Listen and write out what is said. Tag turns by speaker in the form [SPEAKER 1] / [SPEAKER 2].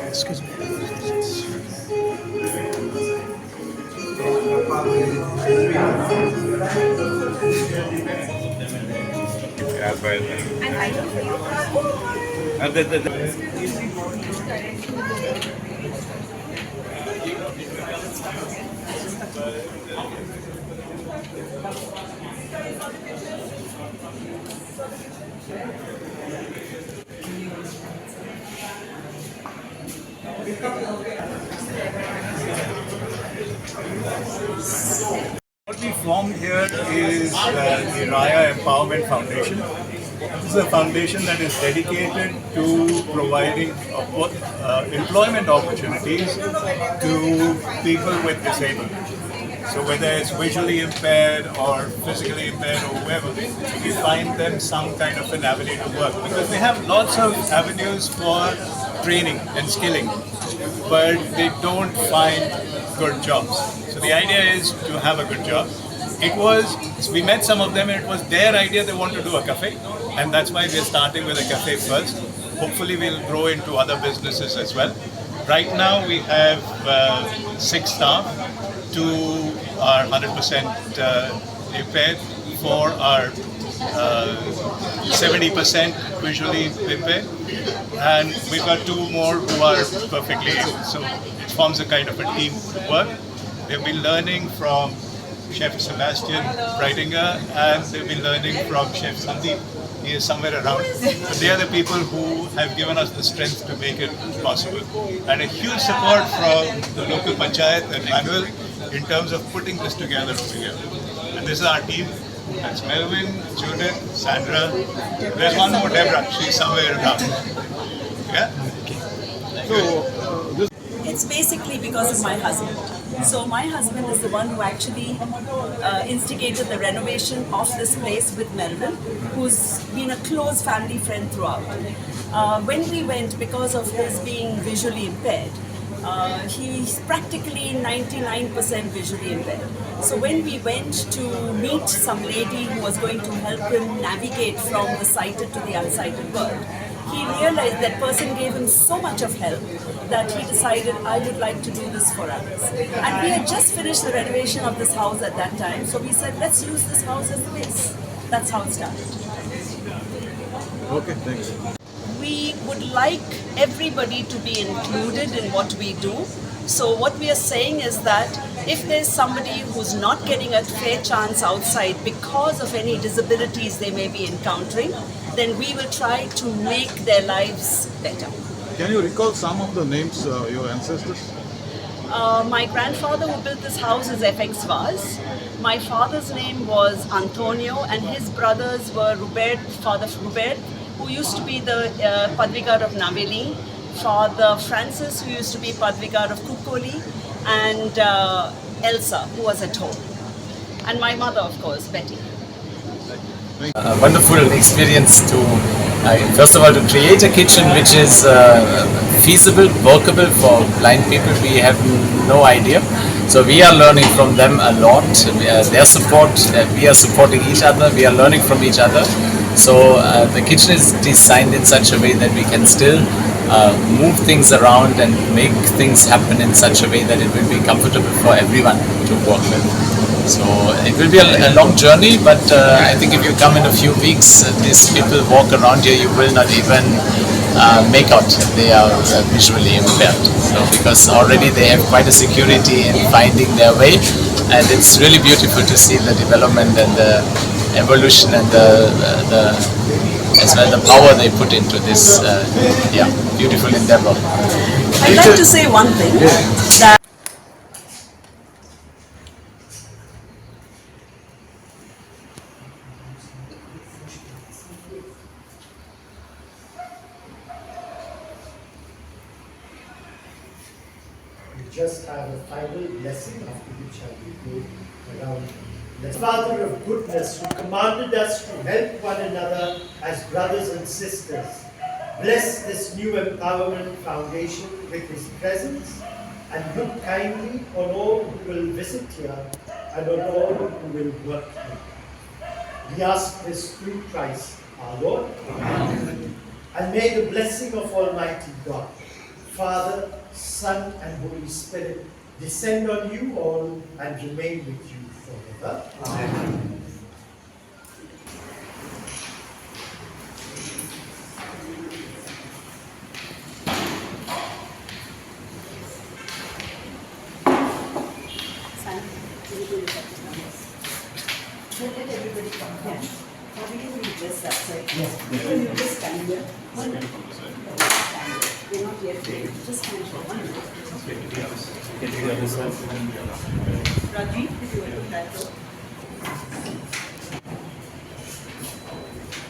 [SPEAKER 1] Excuse me.
[SPEAKER 2] What we formed here is the Raia Empowerment Foundation. This is a foundation that is dedicated to providing employment opportunities to people with disabilities. So whether it's visually impaired or physically impaired or whoever, we find them some kind of an avenue to work, because they have lots of avenues for training and skilling, but they don't find good jobs. So the idea is to have a good job. We met some of them and it was their idea they want to do a cafe, and that's why we're starting with a cafe first. Hopefully we'll grow into other businesses as well. Right now we have 6 staff. 2 are 100% impaired, 4 are 70% visually impaired, and we've got 2 more who are perfectly able. So it forms a kind of a team work. They've been learning from Chef Sebastian Breitinger, and they've been learning from Chef Sandeep. He is somewhere around. But they are the people who have given us the strength to make it possible. And a huge support from the local panchayat and Manuel in terms of putting this together. And this is our team. That's Melvin, Judith, Sandra. There's one more, Deborah. She's somewhere around. Yeah?
[SPEAKER 3] So, it's basically because of my husband. So my husband is the one who actually instigated the renovation of this place with Melvin, who's been a close family friend throughout. When we went, because of his being visually impaired, he's practically 99% visually impaired. So when we went to meet some lady who was going to help him navigate from the sighted to the unsighted world, he realized that person gave him so much of help that he decided, I would like to do this for others. And we had just finished the renovation of this house at that time, so we said, let's use this house as the base. That's how it started.
[SPEAKER 1] Okay, thanks.
[SPEAKER 3] We would like everybody to be included in what we do. So what we are saying is that if there's somebody who's not getting a fair chance outside because of any disabilities they may be encountering, then we will try to make their lives better.
[SPEAKER 1] Can you recall some of the names of your ancestors?
[SPEAKER 3] My grandfather who built this house is FX Vaz. My father's name was Antonio, and his brothers were Father Rubert, who used to be the Padvigar of Naveli, Father Francis, who used to be Padvigar of Kukoli, and Elsa, who was at home. And my mother, of course, Betty.
[SPEAKER 4] A wonderful experience to, first of all, to create a kitchen which is feasible, workable for blind people. We have no idea. So we are learning from them a lot. Their support, we are supporting each other, we are learning from each other. So the kitchen is designed in such a way that we can still move things around and make things happen in such a way that it will be comfortable for everyone to work with. So it will be a long journey, but I think if you come in a few weeks, these people walk around here, you will not even make out they are visually impaired. So because already they have quite a security in finding their way, and it's really beautiful to see the development and the evolution and as well the power they put into this beautiful endeavor.
[SPEAKER 3] I'd like to say one thing, that
[SPEAKER 5] just have a final blessing, after which I will go around. The Father of goodness, who commanded us to help one another as brothers and sisters, bless this new empowerment foundation with His presence, and look kindly on all who will visit here and on all who will work here. We ask this through Christ our Lord. Amen. And may the blessing of Almighty God, Father, Son, and Holy Spirit descend on you all and remain with you forever. Amen.
[SPEAKER 3] Let everybody come here. How do you just that side? Yes. You just stand here. Stand here. We're not yet ready. Just stand for 1 minute. Rajiv, if you want to that door.